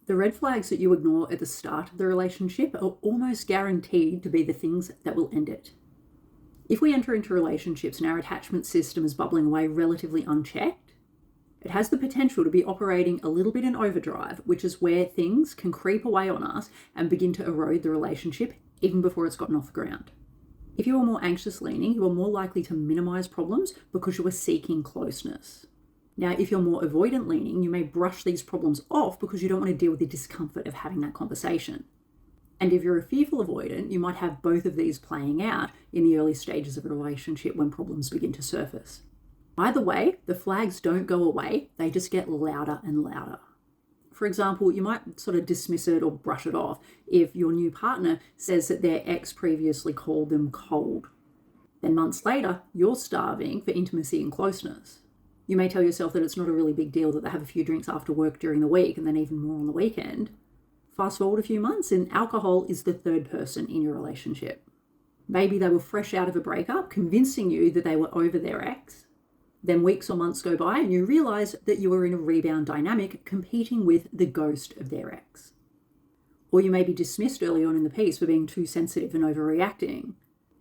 The red flags that you ignore at the start of the relationship are almost guaranteed to be the things that will end it. If we enter into relationships and our attachment system is bubbling away relatively unchecked, it has the potential to be operating a little bit in overdrive, which is where things can creep away on us and begin to erode the relationship even before it's gotten off the ground. If you are more anxious leaning, you are more likely to minimize problems because you are seeking closeness. Now, if you're more avoidant leaning, you may brush these problems off because you don't want to deal with the discomfort of having that conversation. And if you're a fearful avoidant, you might have both of these playing out in the early stages of a relationship when problems begin to surface. Either way, the flags don't go away, they just get louder and louder. For example, you might sort of dismiss it or brush it off if your new partner says that their ex previously called them cold. Then months later, you're starving for intimacy and closeness. You may tell yourself that it's not a really big deal that they have a few drinks after work during the week and then even more on the weekend. Fast forward a few months and alcohol is the third person in your relationship. Maybe they were fresh out of a breakup, convincing you that they were over their ex. Then weeks or months go by and you realize that you are in a rebound dynamic competing with the ghost of their ex. Or you may be dismissed early on in the piece for being too sensitive and overreacting.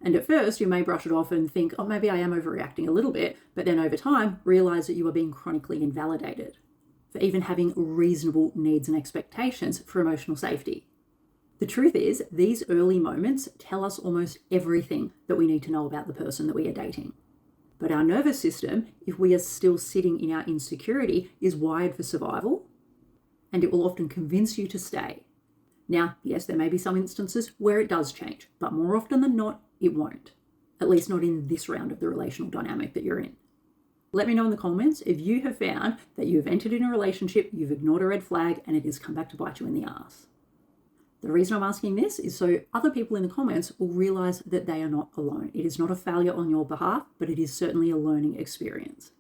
And at first, you may brush it off and think, oh, maybe I am overreacting a little bit, but then over time, realize that you are being chronically invalidated for even having reasonable needs and expectations for emotional safety. The truth is, these early moments tell us almost everything that we need to know about the person that we are dating. But our nervous system, if we are still sitting in our insecurity, is wired for survival, and it will often convince you to stay. Now, yes, there may be some instances where it does change, but more often than not, it won't. At least not in this round of the relational dynamic that you're in. Let me know in the comments if you have found that you've entered in a relationship, you've ignored a red flag, and it has come back to bite you in the ass. The reason I'm asking this is so other people in the comments will realize that they are not alone. It is not a failure on your behalf, but it is certainly a learning experience.